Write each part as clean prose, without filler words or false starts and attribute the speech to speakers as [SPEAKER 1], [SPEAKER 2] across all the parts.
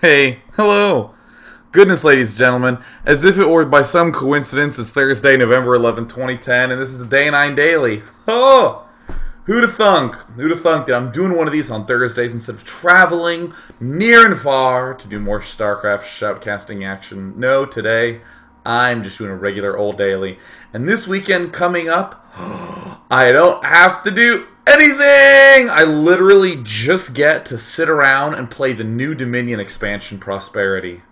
[SPEAKER 1] Hey, hello. Goodness, ladies and gentlemen, as if it were by some coincidence, it's Thursday, November 11th, 2010, and this is the Day 9 Daily. Oh! Who'd have thunk? Who'd have thunk that I'm doing one of these on Thursdays instead of traveling near and far to do more Starcraft shoutcasting action? No, today, I'm just doing a regular old daily. And this weekend coming up, I don't have to do anything! I literally just get to sit around and play the new Dominion expansion, Prosperity.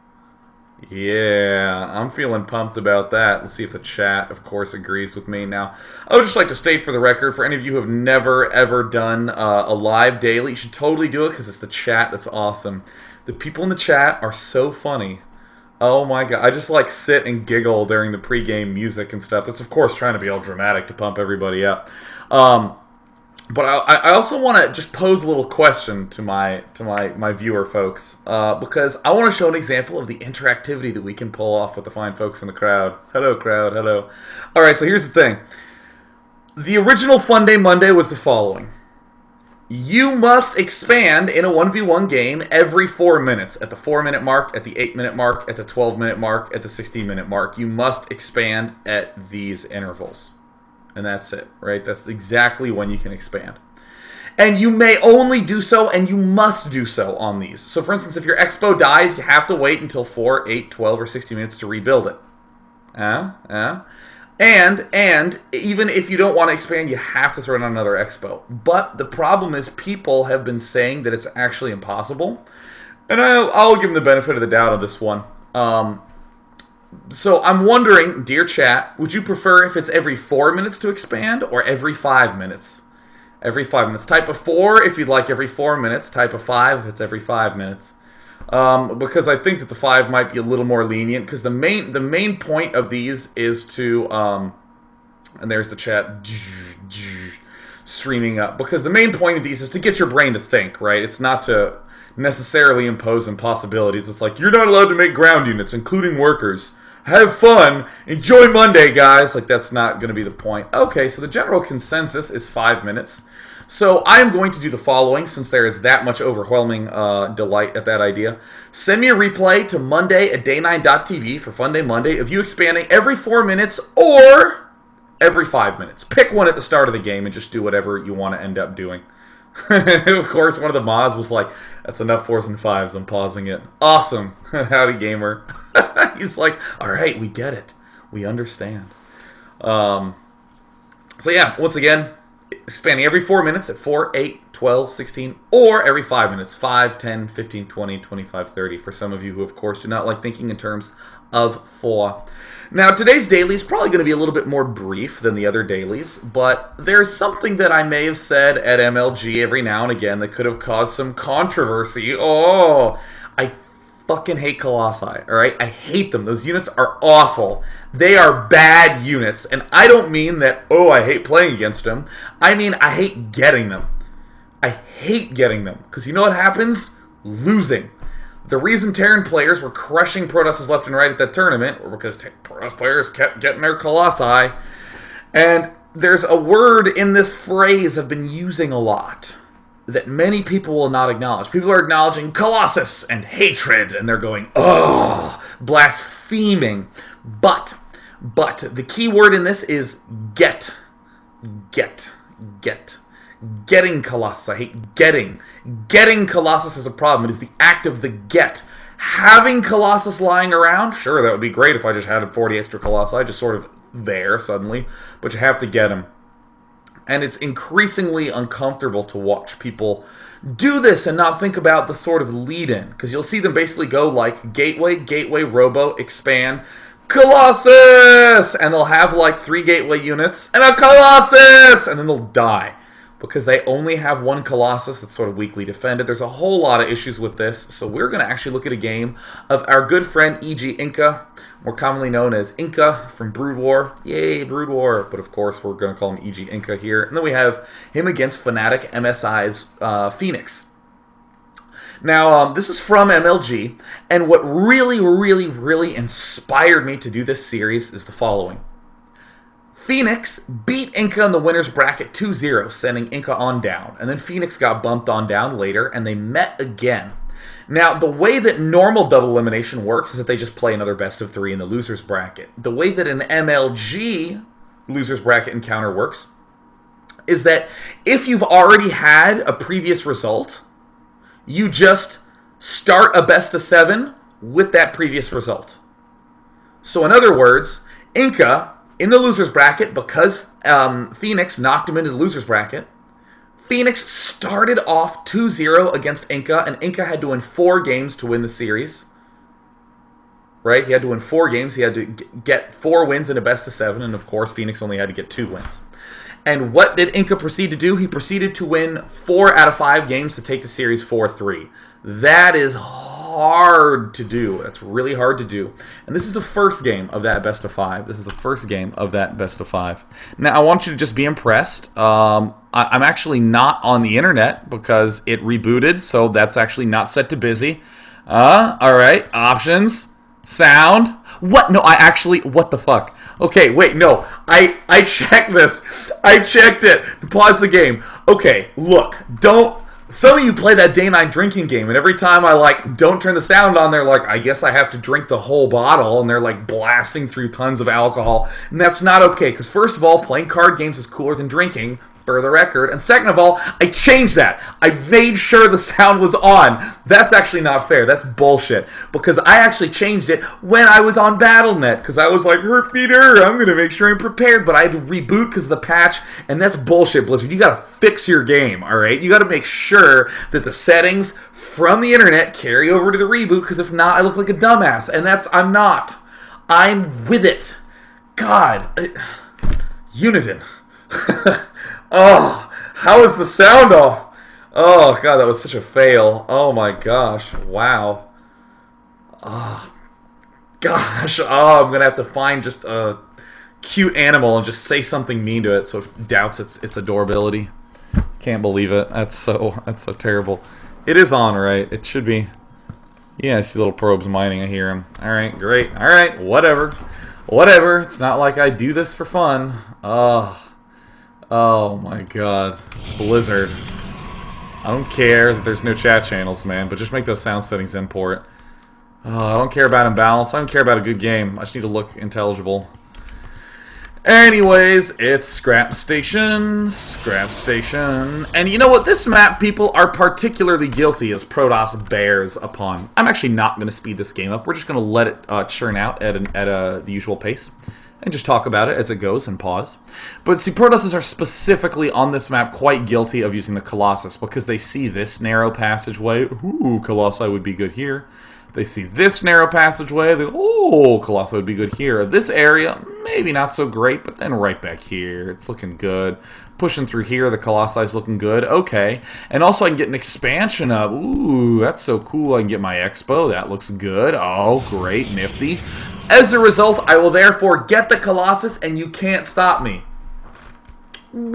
[SPEAKER 1] Yeah, I'm feeling pumped about that. Let's see if the chat, of course, agrees with me. Now, I would just like to state for the record, for any of you who have never, ever done a live daily, you should totally do it because it's the chat that's awesome. The people in the chat are so funny. Oh my god, I just like sit and giggle during the pregame music and stuff. That's, of course, trying to be all dramatic to pump everybody up. But I also want to just pose a little question to my viewer folks, because I want to show an example of the interactivity that we can pull off with the fine folks in the crowd. Hello, crowd. Hello. All right, so here's the thing. The original Fun Day Monday was the following. You must expand in a 1v1 game every 4 minutes. At the 4-minute mark, at the 8-minute mark, at the 12-minute mark, at the 16-minute mark. You must expand at these intervals. And that's it, right? That's exactly when you can expand. And you may only do so, and you must do so on these. So, for instance, if your expo dies, you have to wait until 4, 8, 12, or 60 minutes to rebuild it. And even if you don't want to expand, you have to throw in another expo. But the problem is people have been saying that it's actually impossible. And I'll give them the benefit of the doubt on this one. So I'm wondering, dear chat, would you prefer if it's every 4 minutes to expand or every 5 minutes? Every 5 minutes. Type of 4 if you'd like every 4 minutes. Type of 5 if it's every 5 minutes. Because I think that the 5 might be a little more lenient. Because the main point of these is to, and there's the chat streaming up. Because the main point of these is to get your brain to think, right? It's not to necessarily impose impossibilities. It's like, you're not allowed to make ground units, including workers. Have fun. Enjoy Monday, guys. Like, that's not going to be the point. Okay, so the general consensus is 5 minutes. So I'm going to do the following, since there is that much overwhelming delight at that idea. Send me a replay to Monday at day9.tv for Fun Day Monday of you expanding every 4 minutes or every 5 minutes. Pick one at the start of the game and just do whatever you want to end up doing. Of course, one of the mods was like, that's enough 4s and 5s, I'm pausing it. Awesome. Howdy, gamer. He's like, alright, we get it. We understand. So yeah, once again, expanding every 4 minutes at 4, 8, 12, 16, or every 5 minutes, 5, 10, 15, 20, 25, 30, for some of you who, of course, do not like thinking in terms of 4. Now, today's daily is probably going to be a little bit more brief than the other dailies, but there's something that I may have said at MLG every now and again that could have caused some controversy. Oh, I fucking hate Colossi, alright? I hate them. Those units are awful. They are bad units, and I don't mean that, oh, I hate playing against them. I mean, I hate getting them. I hate getting them, because you know what happens? Losing. The reason Terran players were crushing Protosses left and right at that tournament were because Protoss players kept getting their Colossi. And there's a word in this phrase I've been using a lot that many people will not acknowledge. People are acknowledging Colossus and hatred, and they're going, oh, blaspheming. But the key word in this is get. Getting Colossus. I hate getting. Getting Colossus is a problem. It is the act of the get. Having Colossus lying around, sure, that would be great if I just had 40 extra Colossi, just sort of there suddenly, but you have to get them. And it's increasingly uncomfortable to watch people do this and not think about the sort of lead-in, because you'll see them basically go like gateway, robo, expand, Colossus! And they'll have like 3 gateway units and a Colossus! And then they'll die, because they only have one Colossus that's sort of weakly defended. There's a whole lot of issues with this, so we're going to actually look at a game of our good friend E.G. Inka, more commonly known as Inka from Brood War. Yay, Brood War! But of course, we're going to call him E.G. Inka here. And then we have him against Fnatic MSI's Phoenix. Now, this is from MLG, and what really inspired me to do this series is the following. Phoenix beat Inka in the winner's bracket 2-0, sending Inka on down. And then Phoenix got bumped on down later, and they met again. Now, the way that normal double elimination works is that they just play another best of 3 in the loser's bracket. The way that an MLG loser's bracket encounter works is that if you've already had a previous result, you just start a best of 7 with that previous result. So in other words, Inka, in the loser's bracket, because Phoenix knocked him into the loser's bracket, Phoenix started off 2-0 against Inka, and Inka had to win 4 games to win the series. Right? He had to win 4 games. He had to get 4 wins in a best of 7, and of course, Phoenix only had to get 2 wins. And what did Inka proceed to do? He proceeded to win 4 out of 5 games to take the series 4-3. That is hard to do. That's really hard to do. And this is the first game of that best of 5. This is the first game of that best of 5. Now, I want you to just be impressed. I'm actually not on the internet because it rebooted, so that's actually not set to busy. All right, options, sound. What? No, what the fuck? Okay, wait, no. I checked this. I checked it. Pause the game. Okay, look, don't. Some of you play that day 9 drinking game, and every time I, don't turn the sound on, they're like, I guess I have to drink the whole bottle, and they're, blasting through tons of alcohol. And that's not okay, because first of all, playing card games is cooler than drinking, for the record. And second of all, I changed that. I made sure the sound was on. That's actually not fair. That's bullshit. Because I actually changed it when I was on Battle.net. Because I was like, Peter, I'm going to make sure I'm prepared. But I had to reboot because of the patch. And that's bullshit, Blizzard. You got to fix your game, all right? You got to make sure that the settings from the internet carry over to the reboot. Because if not, I look like a dumbass. And I'm not. I'm with it. God. Uniden. Oh, how is the sound off? Oh, God, that was such a fail. Oh, my gosh. Wow. Oh, gosh. Oh, I'm going to have to find just a cute animal and just say something mean to it so it doubts its adorability. Can't believe it. That's so terrible. It is on, right? It should be. Yeah, I see little probes mining. I hear them. All right, great. All right, whatever. Whatever. It's not like I do this for fun. Oh my God, Blizzard. I don't care that there's no chat channels, man, but just make those sound settings import. I don't care about imbalance. I don't care about a good game. I just need to look intelligible. Anyways, it's Scrap Station. Scrap Station. And you know what? This map, people are particularly guilty as Protoss bears upon. I'm actually not going to speed this game up. We're just going to let it churn out at the usual pace. And just talk about it as it goes and pause. But see, Protosses are specifically on this map quite guilty of using the Colossus because they see this narrow passageway. Ooh, Colossi would be good here. They see this narrow passageway. They go, oh, Colossi would be good here. This area, maybe not so great, but then right back here, it's looking good. Pushing through here, the Colossi looking good. Okay. And also I can get an expansion up. Ooh, that's so cool. I can get my Expo. That looks good. Oh, great. Nifty. As a result, I will therefore get the Colossus, and you can't stop me. And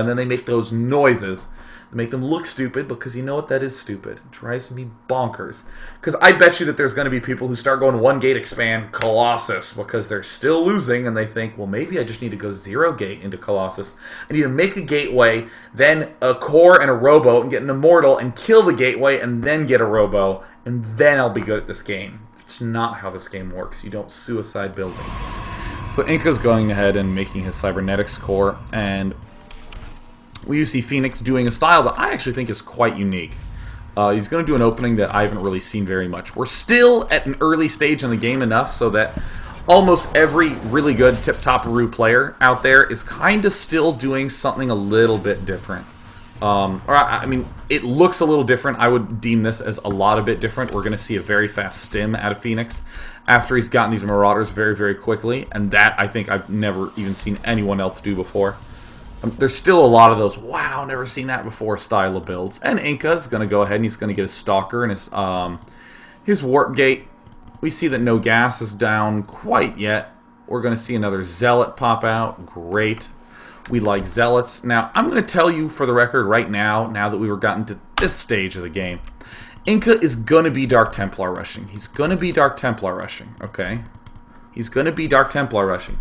[SPEAKER 1] then they make those noises. They make them look stupid, because you know what? That is stupid. It drives me bonkers. Because I bet you that there's going to be people who start going 1 gate expand Colossus, because they're still losing, and they think, well, maybe I just need to go 0 gate into Colossus. I need to make a gateway, then a core and a robo, and get an immortal, and kill the gateway, and then get a robo, and then I'll be good at this game. It's not how this game works. You don't suicide buildings. So Inka's going ahead and making his cybernetics core, and we see Phoenix doing a style that I actually think is quite unique. He's going to do an opening that I haven't really seen very much. We're still at an early stage in the game enough so that almost every really good tip-top-a-roo player out there is kind of still doing something a little bit different. I mean, it looks a little different. I would deem this as a lot a bit different. We're going to see a very fast stim out of Phoenix after he's gotten these Marauders very, very quickly. And that, I think, I've never even seen anyone else do before. There's still a lot of those, wow, never seen that before style of builds. And Inka's going to go ahead and he's going to get his Stalker and his Warp Gate. We see that no gas is down quite yet. We're going to see another Zealot pop out. Great. We like Zealots. Now, I'm going to tell you for the record right now that we've gotten to this stage of the game, Inka is going to be Dark Templar rushing. He's going to be Dark Templar rushing, okay? He's going to be Dark Templar rushing.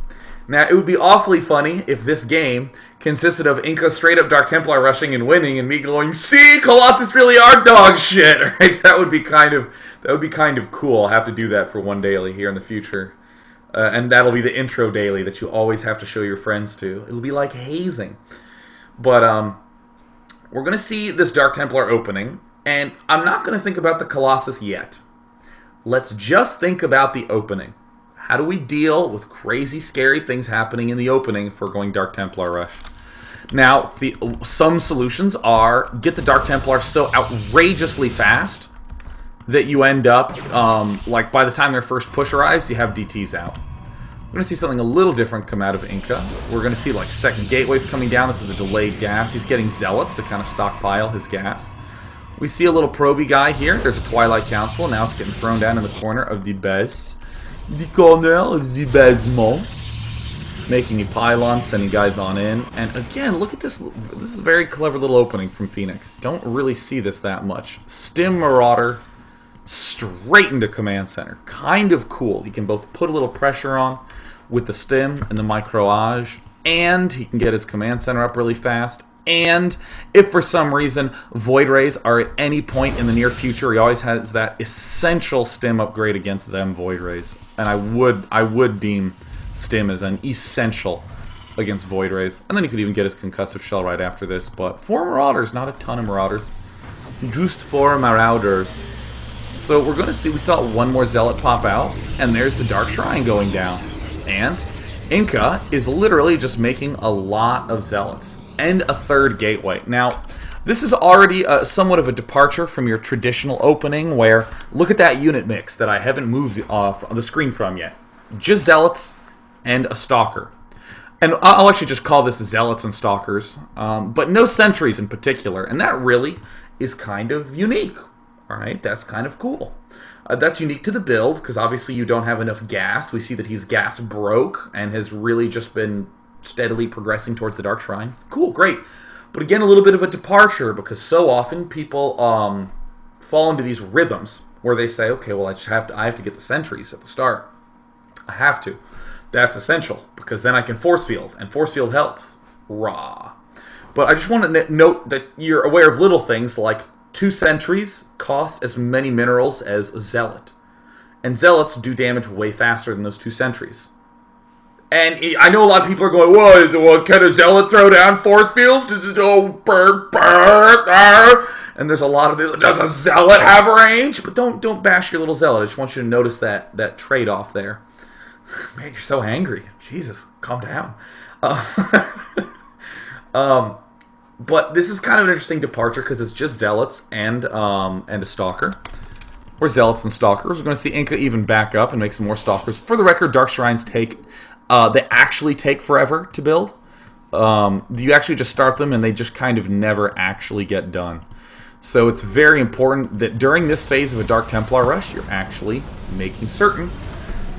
[SPEAKER 1] Now, it would be awfully funny if this game consisted of Inka straight up Dark Templar rushing and winning, and me going, "See, Colossus really are dog shit." Right? That would be kind of cool. I'll have to do that for one daily here in the future, and that'll be the intro daily that you always have to show your friends to. It'll be like hazing. But we're gonna see this Dark Templar opening, and I'm not gonna think about the Colossus yet. Let's just think about the opening. How do we deal with crazy, scary things happening in the opening if we're going Dark Templar Rush? Now, some solutions are get the Dark Templar so outrageously fast that you end up, like by the time their first push arrives, you have DTs out. We're going to see something a little different come out of Inka. We're going to see like second gateways coming down. This is a delayed gas. He's getting zealots to kind of stockpile his gas. We see a little proby guy here. There's a Twilight Council. Now it's getting thrown down in the corner of the base. The corner of the basement. Making a pylon, sending guys on in. And again, look at this. This is a very clever little opening from Phoenix. Don't really see this that much. Stim Marauder straight into Command Center. Kind of cool. He can both put a little pressure on with the Stim and the Microage, and he can get his Command Center up really fast. And if for some reason Void Rays are at any point in the near future, he always has that essential Stim upgrade against them Void Rays. And I would deem Stim as an essential against Void Rays. And then he could even get his Concussive Shell right after this. But 4 Marauders, not a ton of Marauders. Just 4 Marauders. So we're going to see, we saw one more Zealot pop out, and there's the Dark Shrine going down. And Inka is literally just making a lot of Zealots. And a third gateway. Now, this is already somewhat of a departure from your traditional opening where, look at that unit mix that I haven't moved off the screen from yet. Just Zealots and a Stalker. And I'll actually just call this Zealots and Stalkers, but no sentries in particular. And that really is kind of unique. Alright, that's kind of cool. That's unique to the build, because obviously you don't have enough gas. We see that he's gas broke and has really just been steadily progressing towards the Dark Shrine. Cool, great. But again, a little bit of a departure, because so often people fall into these rhythms where they say, okay, well, I have to get the sentries at the start. I have to. That's essential, because then I can force field, and force field helps. Rah. But I just want to note that you're aware of little things like 2 sentries cost as many minerals as a Zealot. And Zealots do damage way faster than those 2 sentries. And I know a lot of people are going, what can a Zealot throw down force fields? Does it and there's a lot of it. Does a Zealot have range? But don't bash your little Zealot. I just want you to notice that trade-off there. Man, you're so angry. Jesus, calm down. But this is kind of an interesting departure because it's just Zealots and a Stalker. Or Zealots and Stalkers. We're going to see Inka even back up and make some more Stalkers. For the record, Dark Shrines they actually take forever to build. You actually just start them and they just kind of never actually get done. So it's very important that during this phase of a Dark Templar rush, you're actually making certain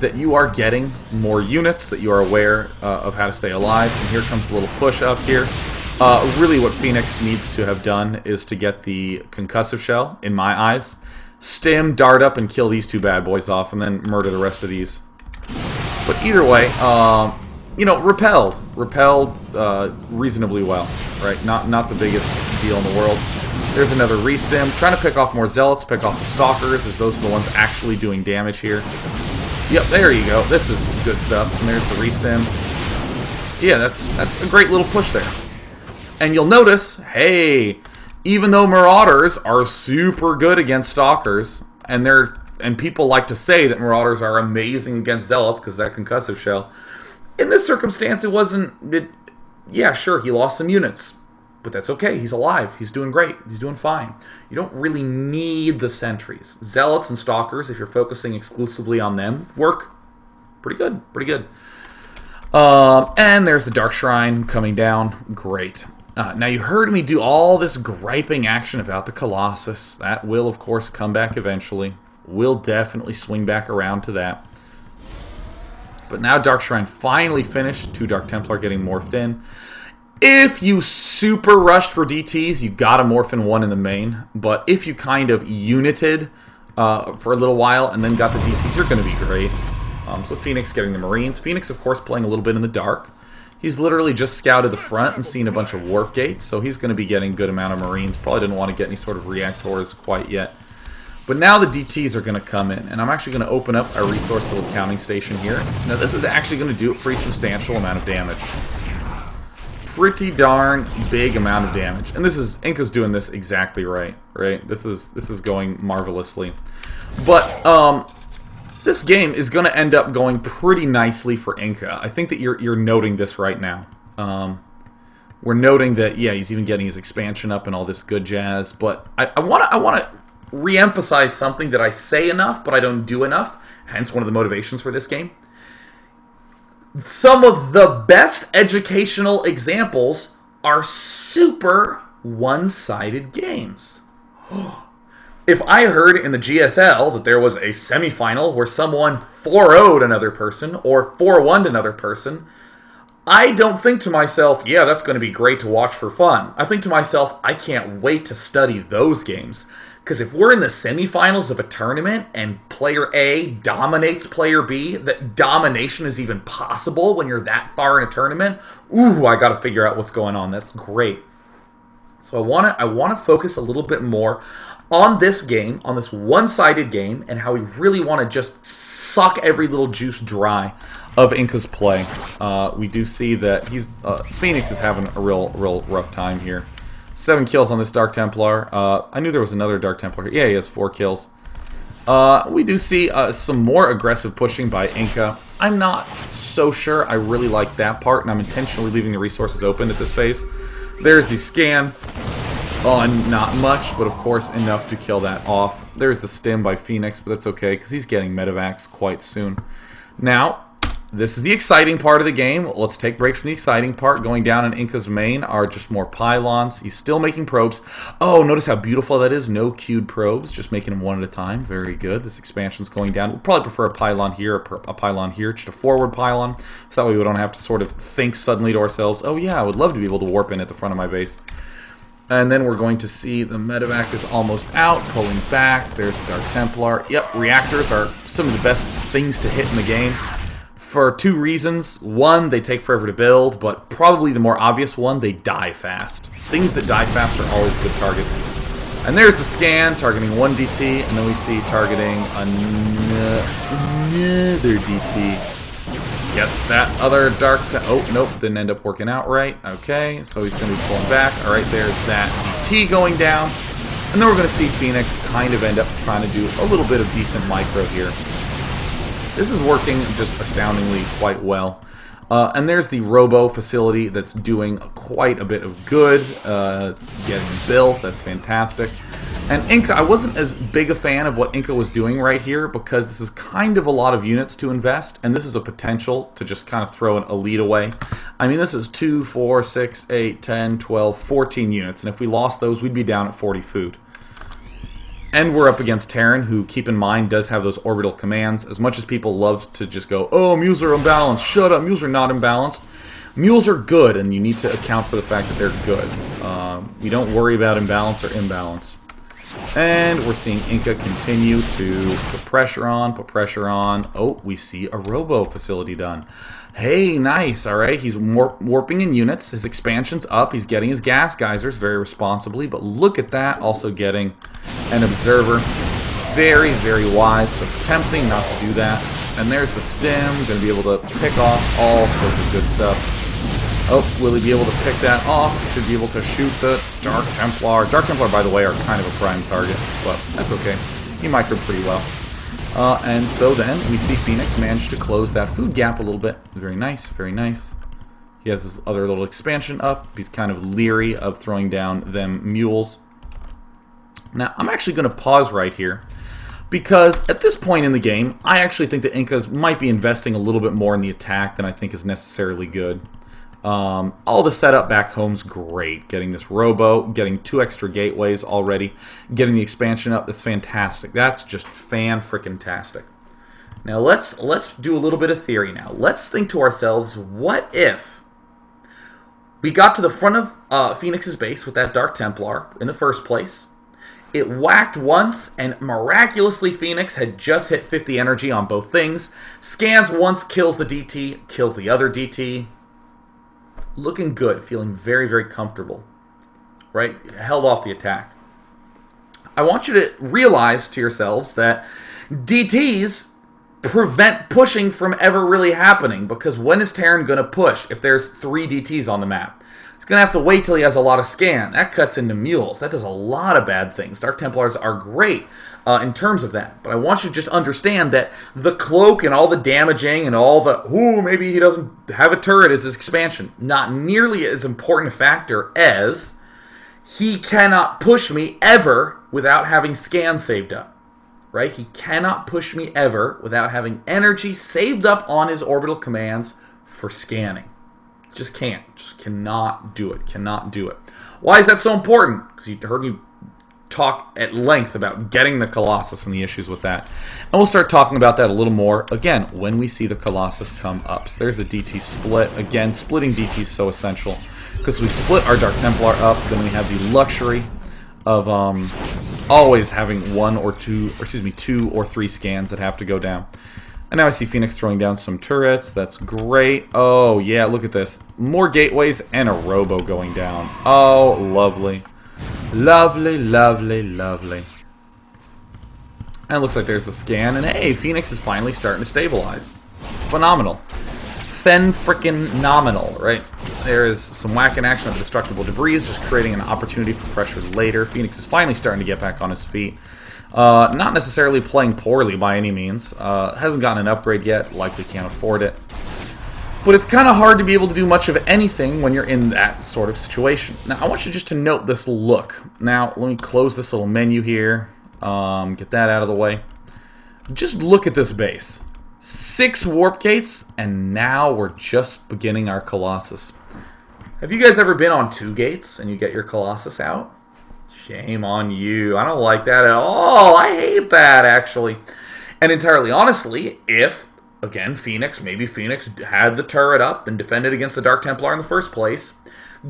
[SPEAKER 1] that you are getting more units, that you are aware of how to stay alive. And here comes a little push up here. Really what Phoenix needs to have done is to get the Concussive Shell, in my eyes. Stim, dart up, and kill these 2 bad boys off, and then murder the rest of these. But either way, repelled reasonably well, right? Not the biggest deal in the world. There's another restim. Trying to pick off more Zealots, pick off the Stalkers, as those are the ones actually doing damage here. Yep, there you go. This is good stuff. And there's the restim. Yeah, that's a great little push there. And you'll notice, hey, even though Marauders are super good against Stalkers, and people like to say that Marauders are amazing against Zealots because of that Concussive Shell, in this circumstance, yeah, sure, he lost some units. But that's okay. He's alive. He's doing great. He's doing fine. You don't really need the sentries. Zealots and Stalkers, if you're focusing exclusively on them, work pretty good. Pretty good. And there's the Dark Shrine coming down. Great. Now, you heard me do all this griping action about the Colossus. That will, of course, come back eventually. We'll definitely swing back around to that. But now Dark Shrine finally finished. 2 Dark Templar getting morphed in. If you super rushed for DTs, you got to morph in 1 in the main. But if you kind of united for a little while and then got the DTs, you're going to be great. So Phoenix getting the Marines. Phoenix, of course, playing a little bit in the dark. He's literally just scouted the front and seen a bunch of warp gates, so he's going to be getting a good amount of Marines. Probably didn't want to get any sort of reactors quite yet. But now the DTs are going to come in, and I'm actually going to open up our resource little counting station here. Now this is actually going to do a pretty substantial amount of damage. Pretty darn big amount of damage. And this is, Inka's doing this exactly right? This is going marvelously. But, this game is going to end up going pretty nicely for Inka. I think that you're noting this right now. We're noting that, yeah, he's even getting his expansion up and all this good jazz. But I want to re-emphasize something that I say enough, but I don't do enough. Hence one of the motivations for this game. Some of the best educational examples are super one-sided games. If I heard in the GSL that there was a semifinal where someone 4-0'd another person or 4-1'd another person, I don't think to myself, yeah, that's going to be great to watch for fun. I think to myself, I can't wait to study those games. Because if we're in the semifinals of a tournament and player A dominates player B, that domination is even possible when you're that far in a tournament, ooh, I got to figure out what's going on. That's great. So I want to focus a little bit more on this game, on this one-sided game, and how we really want to just suck every little juice dry of Inka's play. We do see that Phoenix is having a real rough time here. 7 kills on this Dark Templar. I knew there was another Dark Templar. Yeah, he has 4 kills. We do see some more aggressive pushing by Inka. I'm not so sure I really like that part, and I'm intentionally leaving the resources open at this phase. There's the scan. Not much, but of course enough to kill that off. There's the stim by Phoenix, but that's okay, because he's getting medevacs quite soon. Now, this is the exciting part of the game. Let's take a break from the exciting part. Going down in Inka's main are just more pylons. He's still making probes. Oh, notice how beautiful that is. No queued probes, just making them one at a time. Very good. This expansion's going down. We'll probably prefer a pylon here, a pylon here, just a forward pylon. So that way we don't have to sort of think suddenly to ourselves, oh yeah, I would love to be able to warp in at the front of my base. And then we're going to see the medevac is almost out, pulling back. There's the Dark Templar. Yep, reactors are some of the best things to hit in the game. For 2 reasons. One, they take forever to build, but probably the more obvious one, they die fast. Things that die fast are always good targets. And there's the scan, targeting 1 DT, and then we see targeting another DT. Get that other Dark oh, nope, didn't end up working out right. Okay, so he's going to be pulling back. Alright, there's that DT going down. And then we're going to see Phoenix kind of end up trying to do a little bit of decent micro here. This is working just astoundingly quite well. And there's the Robo facility that's doing quite a bit of good. It's getting built. That's fantastic. And Inka, I wasn't as big a fan of what Inka was doing right here because this is kind of a lot of units to invest, and this is a potential to just kind of throw an elite away. I mean, this is 2, 4, 6, 8, 10, 12, 14 units, and if we lost those, we'd be down at 40 food. And we're up against Terran, who, keep in mind, does have those orbital commands. As much as people love to just go, oh, mules are imbalanced, shut up, mules are not imbalanced. Mules are good, and you need to account for the fact that they're good. You don't worry about imbalance or imbalance. And we're seeing Inka continue to put pressure on. Oh, we see a Robo facility done. Hey, nice, alright, he's warping in units, his expansion's up, he's getting his gas geysers very responsibly, but look at that, also getting an observer. Very, very wise, so tempting not to do that. And there's the stim, going to be able to pick off all sorts of good stuff. Oh, will he be able to pick that off? He should be able to shoot the Dark Templar. Dark Templar, by the way, are kind of a prime target, but that's okay. He microed pretty well. And so then we see Phoenix manage to close that food gap a little bit. Very nice, very nice. He has his other little expansion up. He's kind of leery of throwing down them mules. Now, I'm actually going to pause right here because at this point in the game, I actually think the Inkas might be investing a little bit more in the attack than I think is necessarily good. All the setup back home's great. Getting this Robo, getting 2 extra gateways already, getting the expansion up, that's fantastic. That's just fan-frickin-tastic. Now let's do a little bit of theory now. Let's think to ourselves, what if we got to the front of Phoenix's base with that Dark Templar in the first place? It whacked once, and miraculously Phoenix had just hit 50 energy on both things. Scans once, kills the DT, kills the other DT. Looking good, feeling very, very comfortable. Right? Held off the attack. I want you to realize to yourselves that DTs prevent pushing from ever really happening, because when is Terran going to push if there's 3 DTs on the map? He's going to have to wait till he has a lot of scan. That cuts into mules. That does a lot of bad things. Dark Templars are great in terms of that. But I want you to just understand that the cloak and all the damaging and all the, maybe he doesn't have a turret as his expansion, not nearly as important a factor as he cannot push me ever without having scan saved up. Right? He cannot push me ever without having energy saved up on his orbital commands for scanning. Just can't. Just cannot do it. Cannot do it. Why is that so important? Because you heard me talk at length about getting the Colossus and the issues with that. And we'll start talking about that a little more, again, when we see the Colossus come up. So there's the DT split. Again, splitting DT is so essential. Because we split our Dark Templar up, then we have the luxury of always having 2 or 3 scans that have to go down. And now I see Phoenix throwing down some turrets. That's great. Oh, yeah, look at this. More gateways and a robo going down. Oh, lovely. Lovely, lovely, lovely. And it looks like there's the scan. And hey, Phoenix is finally starting to stabilize. Phenomenal. Fen-frickin-nominal, right? There is some whacking action of destructible debris, just creating an opportunity for pressure later. Phoenix is finally starting to get back on his feet. Not necessarily playing poorly by any means. Hasn't gotten an upgrade yet, likely can't afford it. But it's kind of hard to be able to do much of anything when you're in that sort of situation. Now, I want you just to note this look. Now, let me close this little menu here. Get that out of the way. Just look at this base. 6 warp gates, and now we're just beginning our Colossus. Have you guys ever been on 2 gates and you get your Colossus out? Shame on you. I don't like that at all. I hate that, actually. And entirely honestly, if, again, maybe Phoenix had the turret up and defended against the Dark Templar in the first place,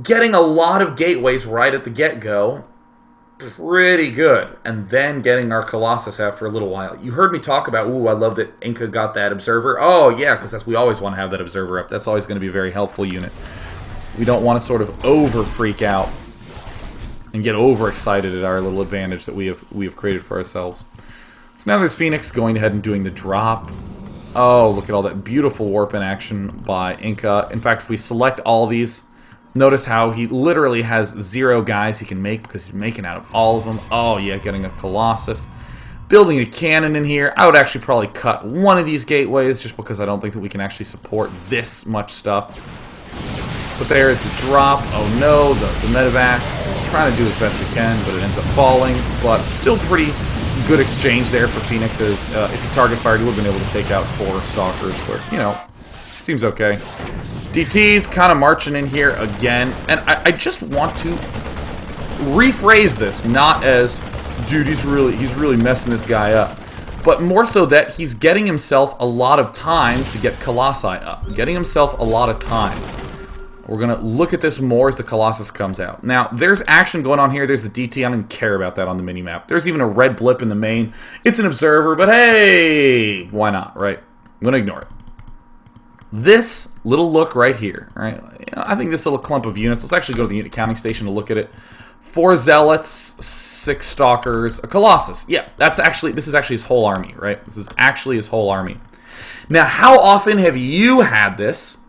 [SPEAKER 1] getting a lot of gateways right at the get-go, pretty good. And then getting our Colossus after a little while. You heard me talk about, I love that Inka got that observer. Oh, yeah, because we always want to have that observer up. That's always going to be a very helpful unit. We don't want to sort of over-freak out and get overexcited at our little advantage that we have created for ourselves. So now there's Phoenix going ahead and doing the drop. Oh, look at all that beautiful warp in action by Inka. In fact, if we select all these, notice how he literally has 0 guys he can make because he's making out of all of them. Oh, yeah, getting a Colossus. Building a cannon in here. I would actually probably cut one of these gateways just because I don't think that we can actually support this much stuff. But there is the drop. Oh no, the medevac is trying to do as best he can, but it ends up falling. But still pretty good exchange there for Phoenix, as if he target fired, he would have been able to take out 4 stalkers, but, seems okay. DT's kind of marching in here again, and I just want to rephrase this, not as, dude, he's really messing this guy up, but more so that he's getting himself a lot of time to get Colossi up, getting himself a lot of time. We're going to look at this more as the Colossus comes out. Now, there's action going on here. There's the DT. I don't even care about that on the minimap. There's even a red blip in the main. It's an observer, but hey, why not, right? I'm going to ignore it. This little look right here, right? I think this little clump of units, let's actually go to the unit counting station to look at it. 4 Zealots, 6 Stalkers, a Colossus. Yeah, this is actually his whole army, right? This is actually his whole army. Now, how often have you had this,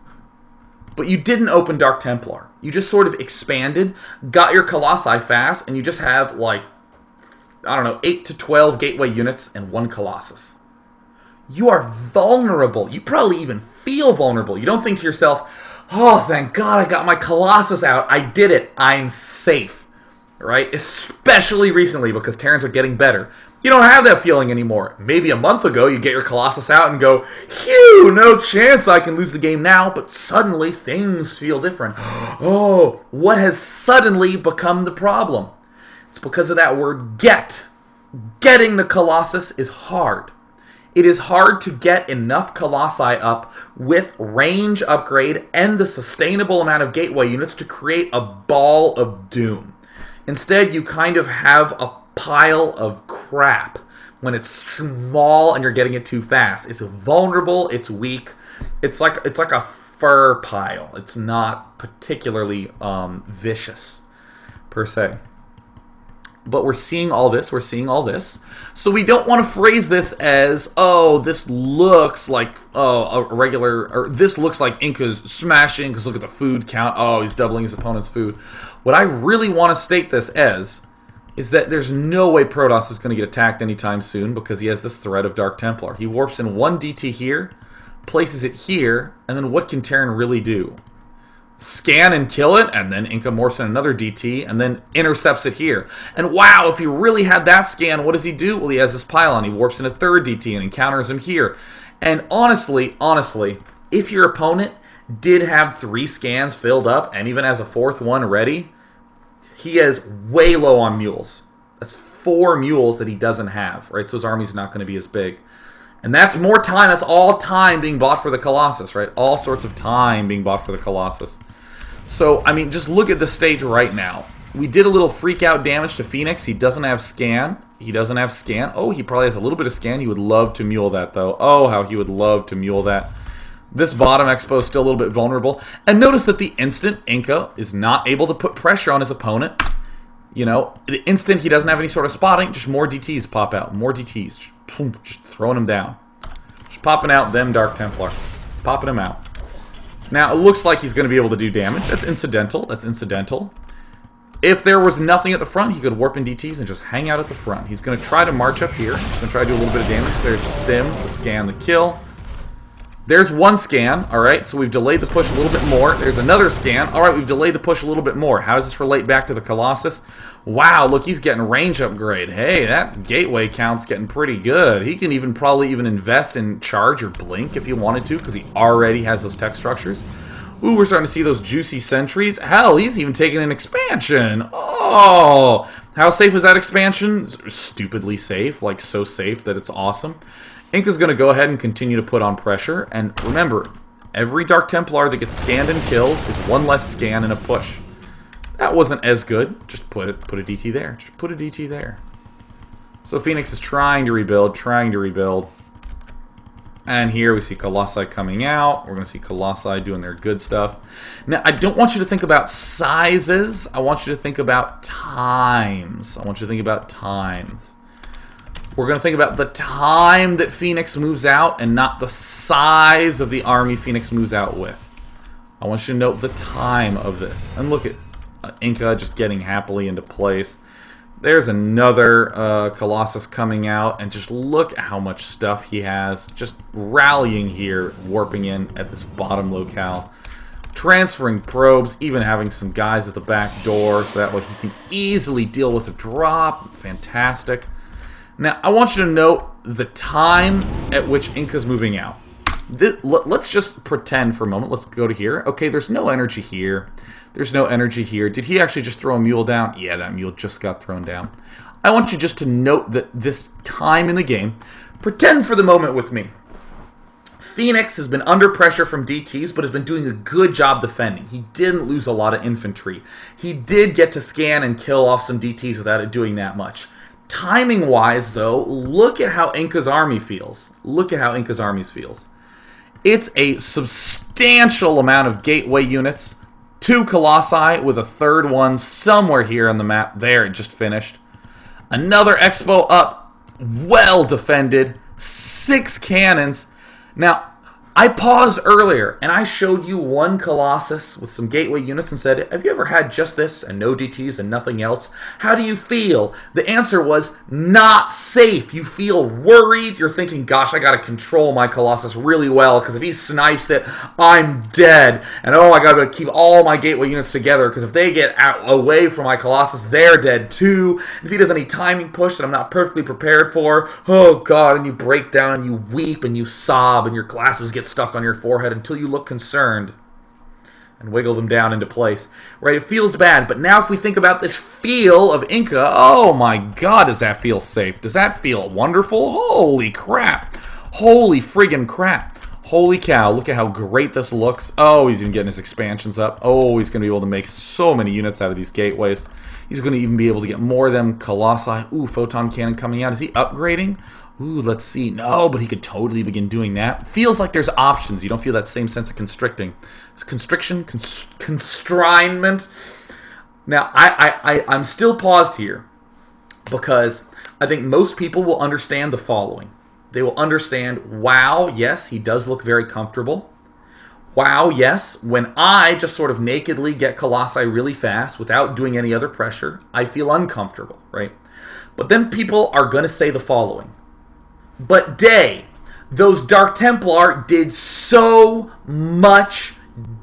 [SPEAKER 1] but you didn't open Dark Templar? You just sort of expanded, got your Colossi fast, and you just have, like, I don't know, 8 to 12 gateway units and 1 Colossus. You are vulnerable. You probably even feel vulnerable. You don't think to yourself, oh, thank God I got my Colossus out. I did it. I'm safe. Right? Especially recently, because Terrans are getting better. You don't have that feeling anymore. Maybe a month ago, you get your Colossus out and go, phew, no chance I can lose the game now, but suddenly things feel different. Oh, what has suddenly become the problem? It's because of that word get. Getting the Colossus is hard. It is hard to get enough Colossi up with range upgrade and the sustainable amount of gateway units to create a ball of doom. Instead, you kind of have pile of crap when it's small and you're getting it too fast. It's vulnerable, it's weak. It's like a fur pile. It's not particularly vicious per se. But we're seeing all this. So we don't want to phrase this as, oh, this looks like a regular, or this looks like Inka's smashing because look at the food count. Oh, he's doubling his opponent's food. What I really want to state this as is that there's no way Protoss is going to get attacked anytime soon because he has this threat of Dark Templar. He warps in one DT here, places it here, and then what can Terran really do? Scan and kill it, and then Inka morphs in another DT, and then intercepts it here. And wow, if he really had that scan, what does he do? Well, he has this pylon. He warps in a third DT and encounters him here. And honestly, if your opponent did have 3 scans filled up, and even has a 4th one ready, he is way low on mules. That's 4 mules that he doesn't have, right? So his army's not going to be as big. And that's more time. That's all time being bought for the Colossus, right? All sorts of time being bought for the Colossus. So, I mean, just look at the stage right now. We did a little freak out damage to Phoenix. He doesn't have scan. Oh, he probably has a little bit of scan. He would love to mule that, though. Oh, how he would love to mule that. This bottom expo is still a little bit vulnerable. And notice that the instant Inka is not able to put pressure on his opponent, you know, the instant he doesn't have any sort of spotting, just more DTs pop out. More DTs. Just throwing him down. Just popping out them Dark Templar. Popping him out. Now, it looks like he's going to be able to do damage. That's incidental. If there was nothing at the front, he could warp in DTs and just hang out at the front. He's going to try to march up here. He's going to try to do a little bit of damage. There's the stim, the scan, the kill. There's one scan. All right, so we've delayed the push a little bit more. There's another scan. All right, we've delayed the push a little bit more. How does this relate back to the Colossus? Wow, look, he's getting range upgrade. Hey, that gateway count's getting pretty good. He can probably even invest in charge or blink if he wanted to because he already has those tech structures. Ooh, we're starting to see those juicy sentries. Hell, he's even taking an expansion. Oh, how safe is that expansion? Stupidly safe, like so safe that it's awesome. Inka's going to go ahead and continue to put on pressure. And remember, every Dark Templar that gets scanned and killed is one less scan and a push. That wasn't as good. Just put a DT there. Just put a DT there. So Phoenix is trying to rebuild. And here we see Colossi coming out. We're going to see Colossi doing their good stuff. Now, I don't want you to think about sizes. I want you to think about times. We're going to think about the time that Phoenix moves out and not the size of the army Phoenix moves out with. I want you to note the time of this. And look at Inka just getting happily into place. There's another Colossus coming out, and just look at how much stuff he has. Just rallying here, warping in at this bottom locale. Transferring probes, even having some guys at the back door, so that way he can easily deal with a drop. Fantastic. Now, I want you to note the time at which Inka's moving out. Let's just pretend for a moment. Let's go to here. Okay, there's no energy here. Did he actually just throw a mule down? Yeah, that mule just got thrown down. I want you just to note that this time in the game, pretend for the moment with me. Phoenix has been under pressure from DTs, but has been doing a good job defending. He didn't lose a lot of infantry. He did get to scan and kill off some DTs without it doing that much. Timing-wise, though, look at how Inka's army feels. It's a substantial amount of gateway units. 2 Colossi with a third one somewhere here on the map. There, it just finished. Another Expo up. Well defended. 6 cannons. Now, I paused earlier, and I showed you one Colossus with some gateway units and said, have you ever had just this and no DTs and nothing else? How do you feel? The answer was, not safe. You feel worried. You're thinking, gosh, I got to control my Colossus really well, because if he snipes it, I'm dead. And oh, I got to keep all my gateway units together, because if they get away from my Colossus, they're dead too. If he does any timing push that I'm not perfectly prepared for, oh God, and you break down and you weep and you sob and your glasses get stuck on your forehead until you look concerned and wiggle them down into place. Right? It feels bad, but now if we think about this feel of Inka, oh my God, does that feel safe? Does that feel wonderful? Holy crap. Holy friggin' crap. Holy cow, look at how great this looks. Oh, he's even getting his expansions up. Oh, he's going to be able to make so many units out of these gateways. He's going to even be able to get more of them Colossi. Ooh, photon cannon coming out. Is he upgrading? Ooh, let's see. No, but he could totally begin doing that. Feels like there's options. You don't feel that same sense of constriction. Constrinement. Now, I'm still paused here because I think most people will understand the following. They will understand, wow, yes, he does look very comfortable. Wow, yes, when I just sort of nakedly get Colossi really fast without doing any other pressure, I feel uncomfortable, right? But then people are going to say the following. But Day, those Dark Templar did so much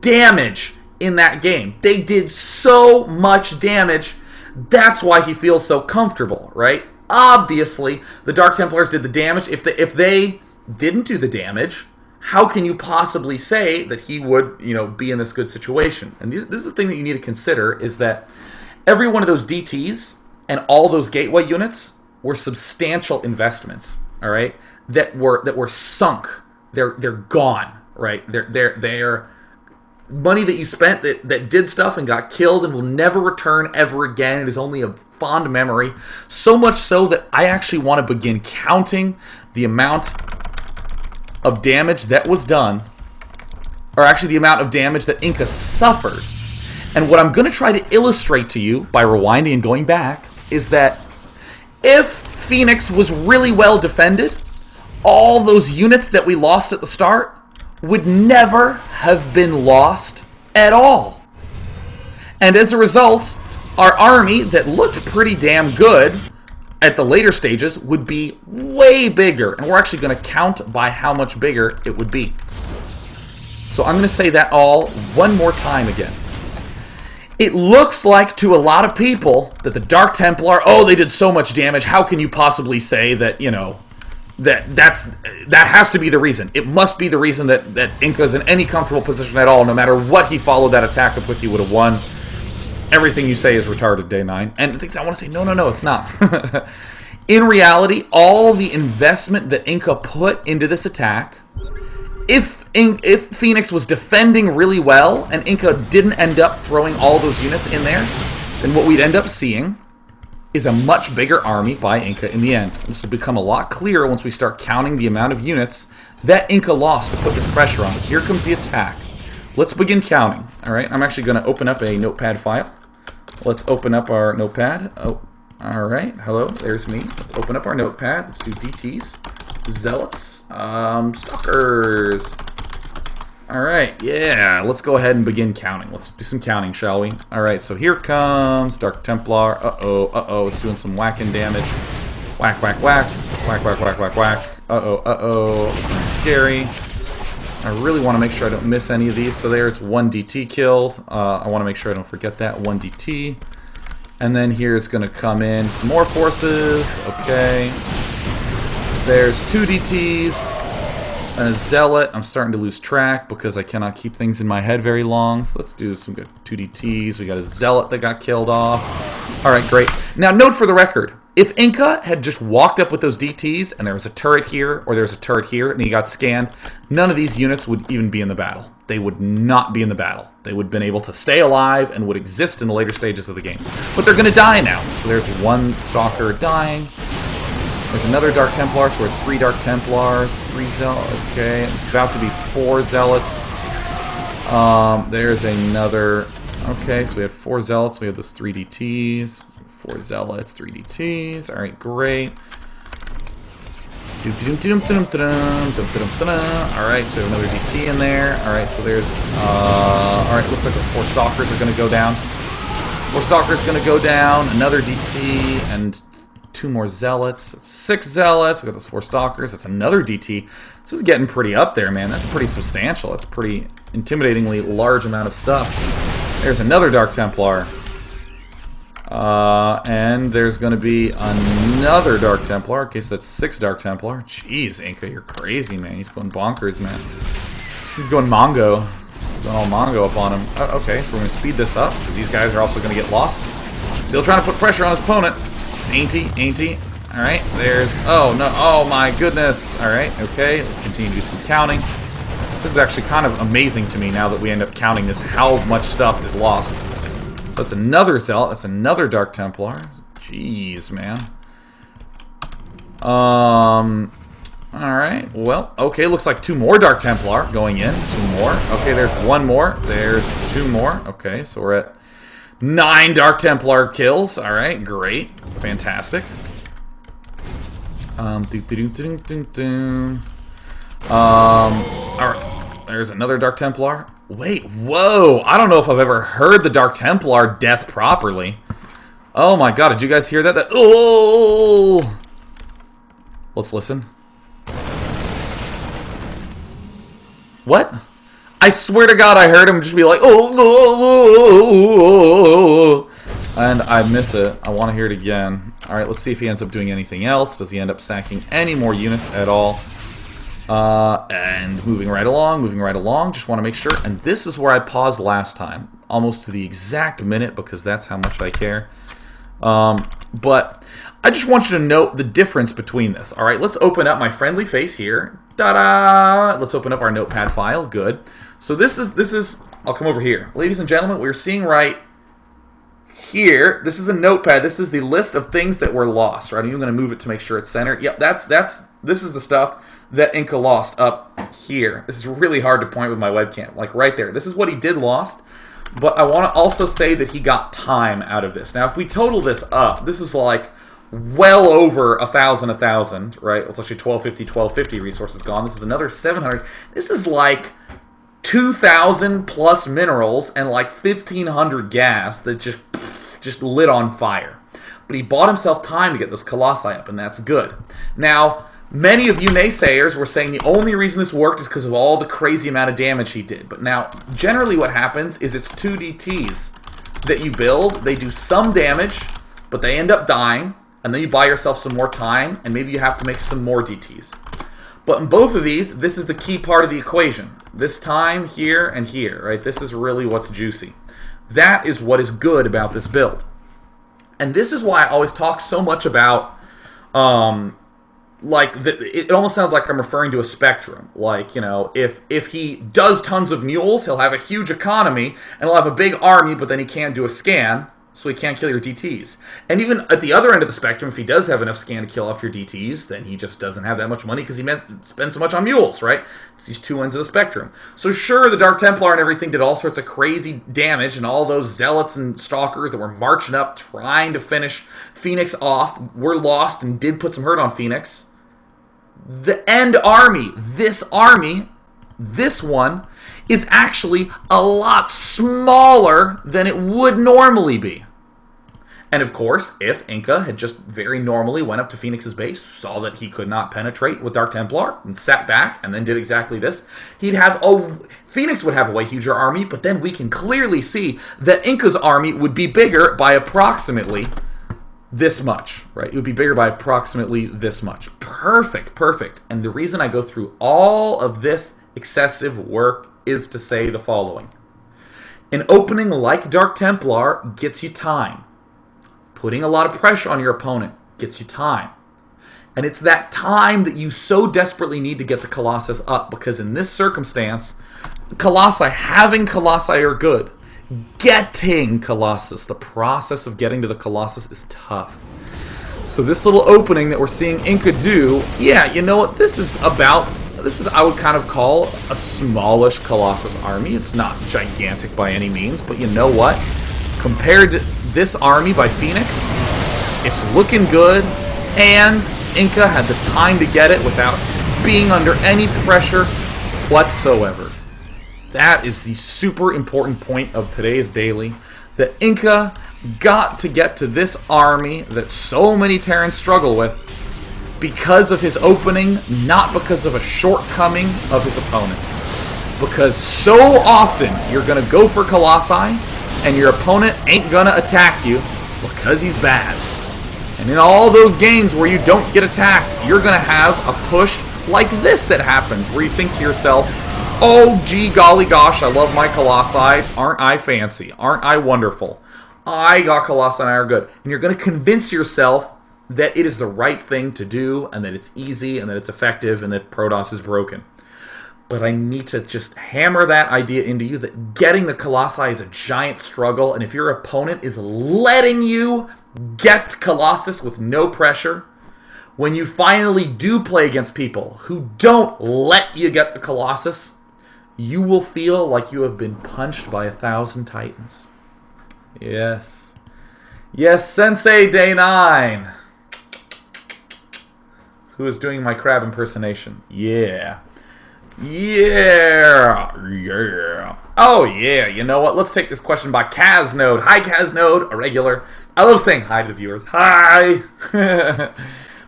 [SPEAKER 1] damage in that game. They did so much damage. That's why he feels so comfortable, right? Obviously, the Dark Templars did the damage. If they didn't do the damage, how can you possibly say that he would, be in this good situation? And this is the thing that you need to consider, is that every one of those DTs and all those gateway units were substantial investments, all right? That were sunk. They're gone, right? They're money that you spent that did stuff and got killed and will never return ever again. It is only a fond memory. So much so that I actually want to begin counting the amount of damage that was done, or actually the amount of damage that Inka suffered. And what I'm going to try to illustrate to you by rewinding and going back is that if Phoenix was really well defended, all those units that we lost at the start would never have been lost at all. And as a result, our army that looked pretty damn good at the later stages would be way bigger. And we're actually going to count by how much bigger it would be. So I'm going to say that all one more time again. It looks like to a lot of people that the Dark Templar, they did so much damage. How can you possibly say that, that has to be the reason. It must be the reason that Inka's in any comfortable position at all. No matter what he followed that attack up with, he would have won. Everything you say is retarded, Day 9. And things I want to say, no, it's not. In reality, all the investment that Inka put into this attack, if Phoenix was defending really well and Inka didn't end up throwing all those units in there, then what we'd end up seeing is a much bigger army by Inka in the end. This will become a lot clearer once we start counting the amount of units that Inka lost to put this pressure on. Here comes the attack. Let's begin counting. All right, I'm actually going to open up a notepad file. Let's open up our notepad. Oh, all right. Hello, there's me. Let's open up our notepad. Let's do DTs, Zealots, Stalkers. All right, yeah. Let's go ahead and begin counting. Let's do some counting, shall we? All right, so here comes Dark Templar. Uh-oh. It's doing some whacking damage. Whack, whack, whack. Whack, whack, whack, whack, whack. Uh-oh. Scary. I really want to make sure I don't miss any of these. So there's one DT killed. I want to make sure I don't forget that. One DT. And then here's going to come in some more forces. Okay. There's two DTs. And a Zealot. I'm starting to lose track because I cannot keep things in my head very long. So let's do some good 2 DTs. We got a Zealot that got killed off. Alright, great. Now, note for the record. If Inka had just walked up with those DTs and there was a turret here or there was a turret here and he got scanned, none of these units would even be in the battle. They would not be in the battle. They would have been able to stay alive and would exist in the later stages of the game. But they're going to die now. So there's one Stalker dying. There's another Dark Templar, so we're 3 Dark Templar, 3 Zealots. Okay, it's about to be 4 Zealots. There's another. Okay, so we had 4 Zealots. We have those 3 DTs. 4 Zealots, 3 DTs. All right, great. All right, so we have another DT in there. All right, so there's. All right, looks like those 4 Stalkers are going to go down. 4 Stalkers going to go down. Another DT and 2 more Zealots. That's 6 Zealots. We got those 4 Stalkers. That's another DT. This is getting pretty up there, man. That's pretty substantial. That's a pretty intimidatingly large amount of stuff. There's another Dark Templar. And there's going to be another Dark Templar. Okay, so that's 6 Dark Templar. Jeez, Inka, you're crazy, man. He's going bonkers, man. He's going Mongo. He's going all Mongo up on him. Okay, so we're going to speed this up, because these guys are also going to get lost. Still trying to put pressure on his opponent. Ain't he? Alright, there's... Oh, no. Oh, my goodness. Alright, okay. Let's continue to do some counting. This is actually kind of amazing to me now that we end up counting this, how much stuff is lost. That's another Zealot. That's another Dark Templar. Jeez, man. Alright. Well, okay. Looks like 2 more Dark Templar going in. 2 more. Okay, there's 1 more. There's 2 more. Okay, so we're at 9 Dark Templar kills. Alright, great. Fantastic. Alright. There's another Dark Templar. Wait, whoa! I don't know if I've ever heard the Dark Templar death properly. Oh my god, did you guys hear that? Oh! Let's listen. What? I swear to God I heard him just be like, oh! And I miss it. I want to hear it again. Alright, let's see if he ends up doing anything else. Does he end up sacking any more units at all? And moving right along, just want to make sure. And this is where I paused last time, almost to the exact minute, because that's how much I care. But I just want you to note the difference between this. All right, let's open up my friendly face here. Ta-da! Let's open up our notepad file. Good. So this is, I'll come over here. Ladies and gentlemen, we're seeing right here, this is a notepad. This is the list of things that were lost, right? I'm going to move it to make sure it's centered. Yep, this is the stuff that Inka lost up here. This is really hard to point with my webcam, like right there. This is what he did lost, but I want to also say that he got time out of this. Now, if we total this up, this is like well over 1,000, right? It's actually 1250 resources gone. This is another 700. This is like 2,000 plus minerals and like 1,500 gas that just lit on fire. But he bought himself time to get those Colossi up, and that's good. Now, many of you naysayers were saying the only reason this worked is because of all the crazy amount of damage he did. But now, generally what happens is it's 2 DTs that you build. They do some damage, but they end up dying, and then you buy yourself some more time, and maybe you have to make some more DTs. But in both of these, this is the key part of the equation. This time, here, and here, right? This is really what's juicy. That is what is good about this build. And this is why I always talk so much about, it almost sounds like I'm referring to a spectrum. Like, you know, if he does tons of mules, he'll have a huge economy, and he'll have a big army, but then he can't do a scan, so he can't kill your DTs. And even at the other end of the spectrum, if he does have enough scan to kill off your DTs, then he just doesn't have that much money because he spends so much on mules, right? It's these 2 ends of the spectrum. So sure, the Dark Templar and everything did all sorts of crazy damage, and all those zealots and stalkers that were marching up trying to finish Phoenix off were lost and did put some hurt on Phoenix. The end army, this one, is actually a lot smaller than it would normally be. And of course, if Inka had just very normally went up to Phoenix's base, saw that he could not penetrate with Dark Templar, and sat back, and then did exactly this, Phoenix would have a way huger army, but then we can clearly see that Inka's army would be bigger by approximately this much, right? It would be bigger by approximately this much. Perfect. And the reason I go through all of this excessive work is to say the following. An opening like Dark Templar gets you time. Putting a lot of pressure on your opponent gets you time. And it's that time that you so desperately need to get the Colossus up, because in this circumstance, having Colossi are good. Getting Colossus, the process of getting to the Colossus is tough. So this little opening that we're seeing Inka do, yeah, you know what this is about? This is, I would kind of call, a smallish Colossus army. It's not gigantic by any means, but you know what? Compared to this army by Phoenix, it's looking good, and Inka had the time to get it without being under any pressure whatsoever. That is the super important point of today's daily, that Inka got to get to this army that so many Terrans struggle with because of his opening, not because of a shortcoming of his opponent. Because so often you're going to go for Colossi, and your opponent ain't going to attack you because he's bad. And in all those games where you don't get attacked, you're going to have a push like this that happens, where you think to yourself, oh, gee, golly gosh, I love my Colossi. Aren't I fancy? Aren't I wonderful? I got Colossi and I are good. And you're going to convince yourself that it is the right thing to do, and that it's easy, and that it's effective, and that Protoss is broken. But I need to just hammer that idea into you that getting the Colossi is a giant struggle, and if your opponent is letting you get Colossus with no pressure, when you finally do play against people who don't let you get the Colossus, you will feel like you have been punched by 1,000 titans. Yes. Yes, Sensei Day 9. Who is doing my crab impersonation? Yeah. Yeah. Yeah. Oh, yeah. You know what? Let's take this question by Kaznode. Hi, Kaznode. A regular. I love saying hi to the viewers. Hi.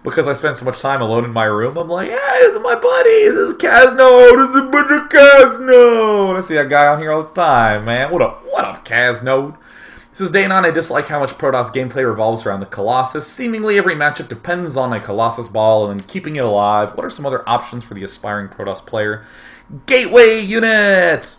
[SPEAKER 1] Because I spend so much time alone in my room, I'm like, yeah, this is my buddy. This is Kaznode. This is Buddy Kaznode. I see that guy on here all the time, man. What up, Kaznode? This is Day 9. I dislike how much Protoss gameplay revolves around the Colossus. Seemingly every matchup depends on a Colossus ball and keeping it alive. What are some other options for the aspiring Protoss player? Gateway units!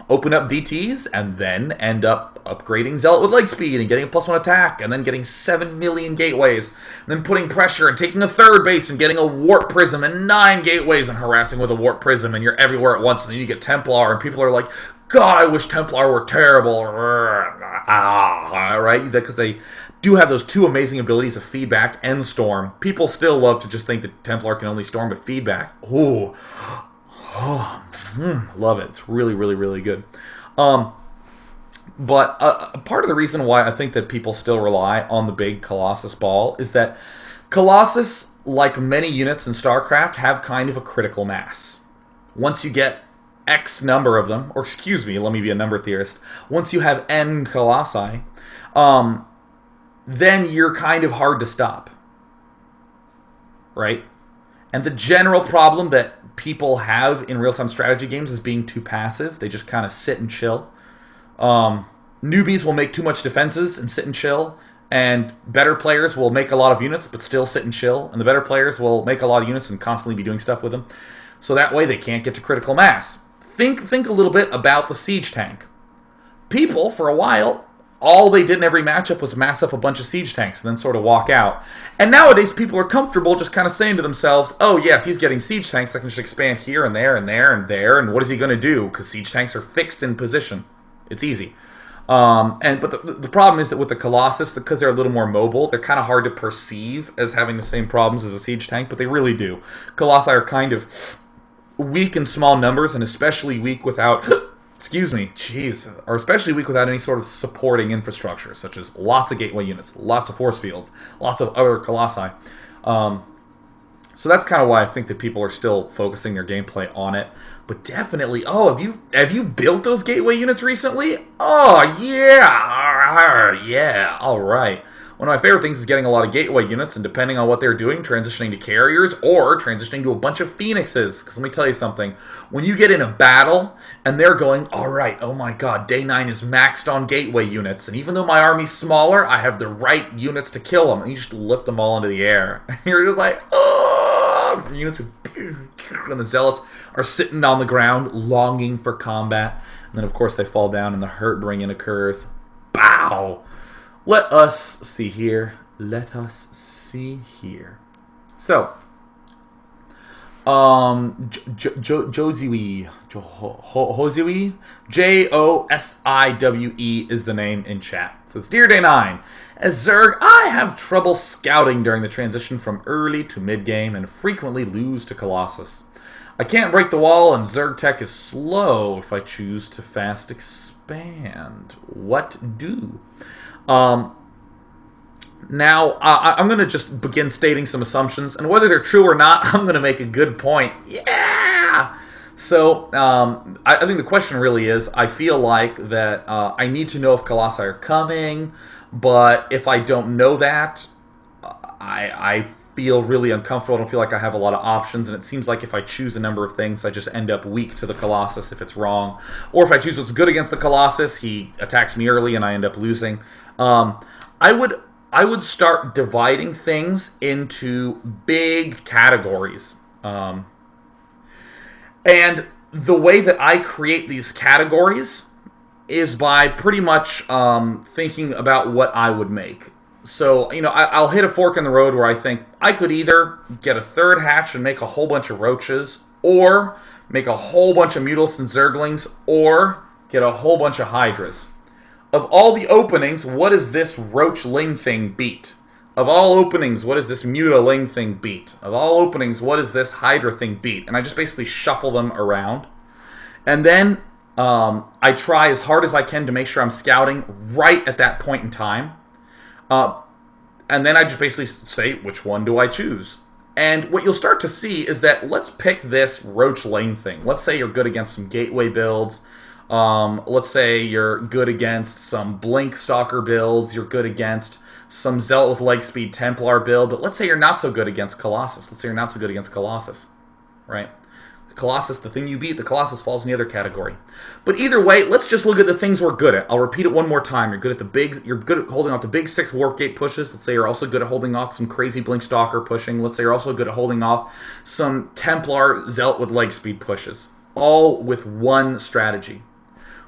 [SPEAKER 1] Open up DTs and then end up upgrading Zealot with leg speed and getting a +1 attack and then getting 7 million gateways. And then putting pressure and taking a third base and getting a warp prism and 9 gateways and harassing with a warp prism and you're everywhere at once and then you get Templar and people are like, God, I wish Templar were terrible. Right? Because they do have those two amazing abilities of feedback and storm. People still love to just think that Templar can only storm with feedback. Ooh. Love it. It's really, really, really good. But part of the reason why I think that people still rely on the big Colossus ball is that Colossus, like many units in Starcraft, have kind of a critical mass. Once you get X number of them, or excuse me, let me be a number theorist. Once you have N Colossi, then you're kind of hard to stop. Right? And the general problem that people have in real-time strategy games is being too passive. They just kind of sit and chill. Newbies will make too much defenses and sit and chill. And better players will make a lot of units but still sit and chill. And the better players will make a lot of units and constantly be doing stuff with them. So that way they can't get to critical mass. Think a little bit about the siege tank. People, for a while, all they did in every matchup was mass up a bunch of siege tanks and then sort of walk out. And nowadays, people are comfortable just kind of saying to themselves, oh yeah, if he's getting siege tanks, I can just expand here and there and there and there, and what is he going to do? Because siege tanks are fixed in position. It's easy. But the problem is that with the Colossus, because they're a little more mobile, they're kind of hard to perceive as having the same problems as a siege tank, but they really do. Colossi are kind of weak in small numbers, and especially weak without... or especially weak without any sort of supporting infrastructure, such as lots of gateway units, lots of force fields, lots of other Colossi. So that's kind of why I think that people are still focusing their gameplay on it. But definitely, have you built those gateway units recently? Oh, yeah. Yeah, all right. One of my favorite things is getting a lot of gateway units, and depending on what they're doing, transitioning to carriers or transitioning to a bunch of phoenixes. Because let me tell you something. When you get in a battle, and they're going, all right, oh my god, Day 9 is maxed on gateway units, and even though my army's smaller, I have the right units to kill them. And you just lift them all into the air. And you're just like, oh! Units and the zealots are sitting on the ground, longing for combat. And then, of course, they fall down, and the hurt bringing occurs. Bow! Let us see here. So, Josiwe, Josiwe is the name in chat. It says, Dear Day 9, as Zerg, I have trouble scouting during the transition from early to mid-game and frequently lose to Colossus. I can't break the wall, and Zerg tech is slow if I choose to fast expand. What do? Now, I'm going to just begin stating some assumptions, and whether they're true or not, I'm going to make a good point. Yeah! So, I think the question really is, I feel like that I need to know if Colossi are coming, but if I don't know that, I feel really uncomfortable. I don't feel like I have a lot of options, and it seems like if I choose a number of things, I just end up weak to the Colossus if it's wrong. Or if I choose what's good against the Colossus, he attacks me early and I end up losing. I would start dividing things into big categories. And the way that I create these categories is by pretty much thinking about what I would make. So, I'll hit a fork in the road where I think I could either get a third hatch and make a whole bunch of roaches, or make a whole bunch of Mutals and Zerglings, or get a whole bunch of Hydras. Of all the openings, what does this Roachling thing beat? Of all openings, what does this Mutaling thing beat? Of all openings, what does this Hydra thing beat? And I just basically shuffle them around. And then I try as hard as I can to make sure I'm scouting right at that point in time. And then I just basically say, which one do I choose? And what you'll start to see is that let's pick this Roachling thing. Let's say you're good against some Gateway builds. Let's say you're good against some Blink Stalker builds. You're good against some Zealot with Leg Speed Templar build. But let's say you're not so good against Colossus. Let's say you're not so good against Colossus. Right? The Colossus, the thing you beat, the Colossus falls in the other category. But either way, let's just look at the things we're good at. I'll repeat it one more time. You're good at holding off the big 6 Warp Gate pushes. Let's say you're also good at holding off some crazy Blink Stalker pushing. Let's say you're also good at holding off some Templar Zealot with Leg Speed pushes. All with one strategy.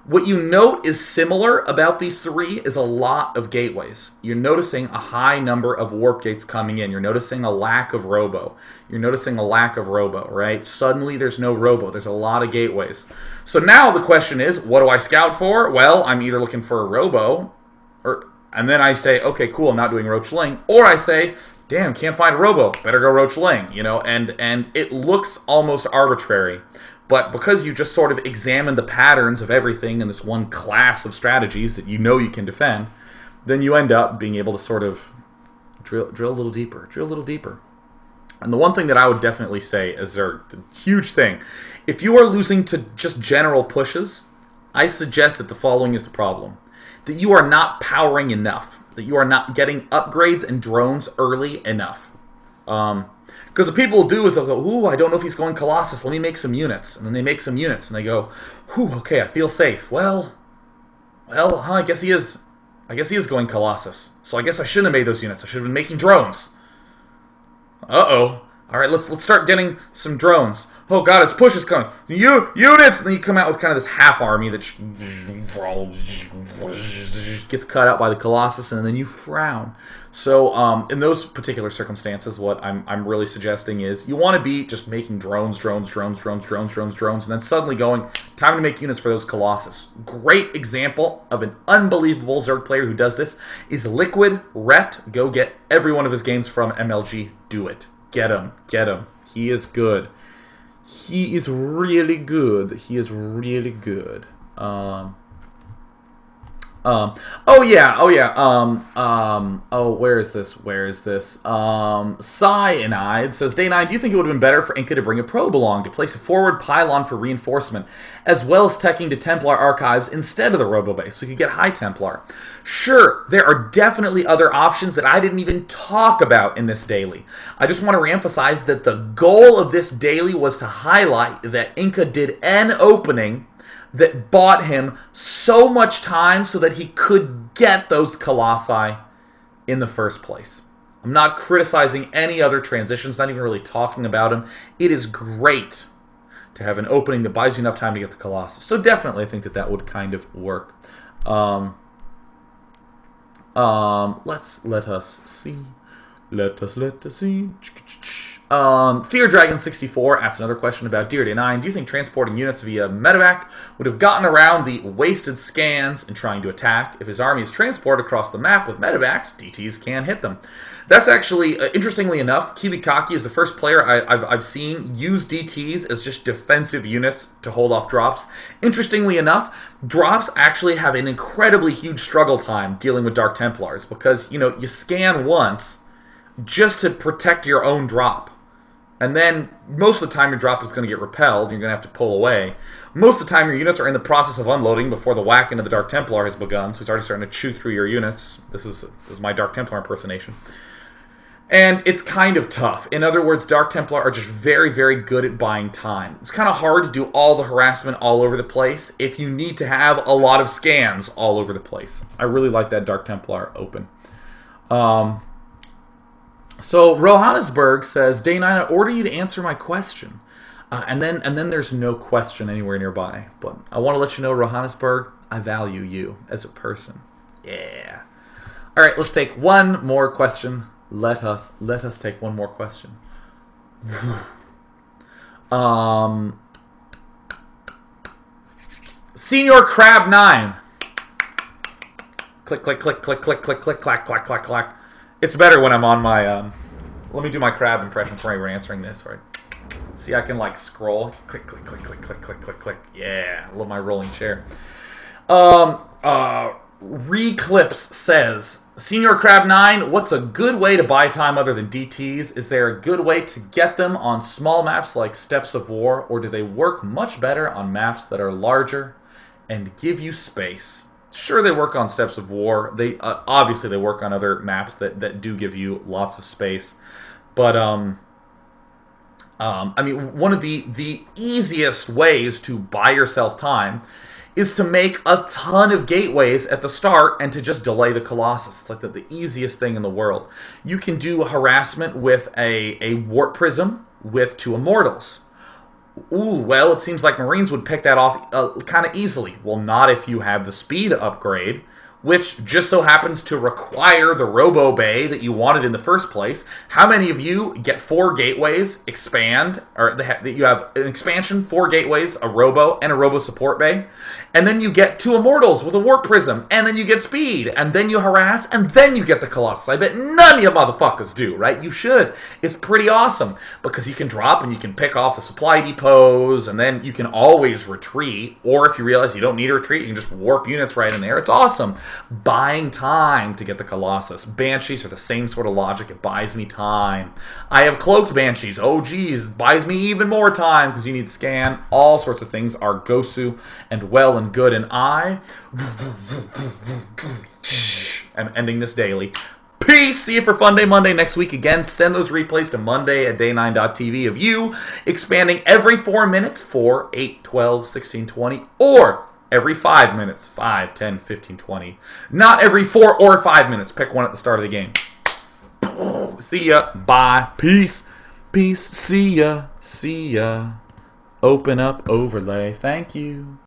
[SPEAKER 1] What you note is similar about these 3 is a lot of gateways. You're noticing a high number of warp gates coming in. You're noticing a lack of robo. Right? Suddenly there's no robo. There's a lot of gateways. So now the question is, what do I scout for? Well, I'm either looking for a robo, and then I say, okay, cool, I'm not doing Roachling. Or I say, damn, can't find a robo. Better go Roachling. And it looks almost arbitrary. But because you just sort of examine the patterns of everything in this one class of strategies that you know you can defend, then you end up being able to sort of drill a little deeper. And the one thing that I would definitely say is a huge thing. If you are losing to just general pushes, I suggest that the following is the problem. That you are not powering enough. That you are not getting upgrades and drones early enough. Because what people will do is they'll go, ooh, I don't know if he's going Colossus. Let me make some units. And then they make some units. And they go, whew, okay, I feel safe. I guess he is going Colossus. So I guess I shouldn't have made those units. I should have been making drones. Uh-oh. All right, let's start getting some drones. Oh, God, his push is coming. Units! And then you come out with kind of this half army that gets cut out by the Colossus, and then you frown. So, in those particular circumstances, what I'm really suggesting is you want to be just making drones, and then suddenly going, time to make units for those Colossus. Great example of an unbelievable Zerg player who does this is Liquid Ret. Go get every one of his games from MLG. Do it. Get him. He is good. He is really good. Where is this? Cyanide says, Day 9, do you think it would have been better for Inka to bring a probe along to place a forward pylon for reinforcement, as well as teching to Templar archives instead of the Robo base, so you could get high Templar? Sure, there are definitely other options that I didn't even talk about in this daily. I just want to reemphasize that the goal of this daily was to highlight that Inka did an opening that bought him so much time so that he could get those Colossi in the first place. I'm not criticizing any other transitions, not even really talking about them. It is great to have an opening that buys you enough time to get the Colossus. So definitely I think that would kind of work. Let us see. Fear Dragon 64 asks another question about Deer Day 9. Do you think transporting units via medevac would have gotten around the wasted scans in trying to attack? If his army is transported across the map with medevacs, DTs can hit them. That's actually, interestingly enough, Kibikaki is the first player I've seen use DTs as just defensive units to hold off drops. Interestingly enough, drops actually have an incredibly huge struggle time dealing with Dark Templars because, you scan once just to protect your own drop. And then most of the time your drop is going to get repelled. You're going to have to pull away. Most of the time your units are in the process of unloading before the whack into the Dark Templar has begun. So he's already starting to chew through your units. This is my Dark Templar impersonation. And it's kind of tough. In other words, Dark Templar are just very, very good at buying time. It's kind of hard to do all the harassment all over the place if you need to have a lot of scans all over the place. I really like that Dark Templar open. So Rohannesburg says, Day 9, I order you to answer my question. And then there's no question anywhere nearby. But I want to let you know, Rohannesburg, I value you as a person. Yeah. All right, let's take one more question. Let us take one more question. Senior Crab 9. Click, click, click, click, click, click, click, clack, clack, clack, clack. It's better when I'm on my, let me do my crab impression before we're answering this, right? See, I can, like, scroll. Click, click, click, click, click, click, click, click. Yeah, I love my rolling chair. Reclips says, Senior Crab 9, what's a good way to buy time other than DTs? Is there a good way to get them on small maps like Steps of War, or do they work much better on maps that are larger and give you space? Sure, they work on Steps of War. They obviously they work on other maps that do give you lots of space. But I mean, one of the easiest ways to buy yourself time is to make a ton of gateways at the start and to just delay the Colossus. It's like the easiest thing in the world. You can do harassment with a warp prism with 2 immortals. Ooh, well, it seems like Marines would pick that off kind of easily. Well, not if you have the speed upgrade, which just so happens to require the Robo Bay that you wanted in the first place. How many of you get 4 gateways, expand, or that you have an expansion, 4 gateways, a Robo, and a Robo Support Bay, and then you get 2 Immortals with a Warp Prism, and then you get speed, and then you harass, and then you get the Colossus. I bet none of you motherfuckers do, right? You should. It's pretty awesome, because you can drop and you can pick off the supply depots, and then you can always retreat, or if you realize you don't need to retreat, you can just warp units right in there. It's awesome. Buying time to get the Colossus. Banshees are the same sort of logic. It buys me time. I have cloaked Banshees. Oh, geez. It buys me even more time because you need scan. All sorts of things are Gosu and well and good. And I am ending this daily. Peace. See you for Fun Day Monday next week. Again, send those replays to Monday at day9.tv of you expanding every 4 minutes, 4, 8, 12, 16, 20, or every 5 minutes, 5, 10, 15, 20. Not every 4 or 5 minutes. Pick one at the start of the game. See ya. Bye. Peace. Peace. See ya. See ya. Open up overlay. Thank you.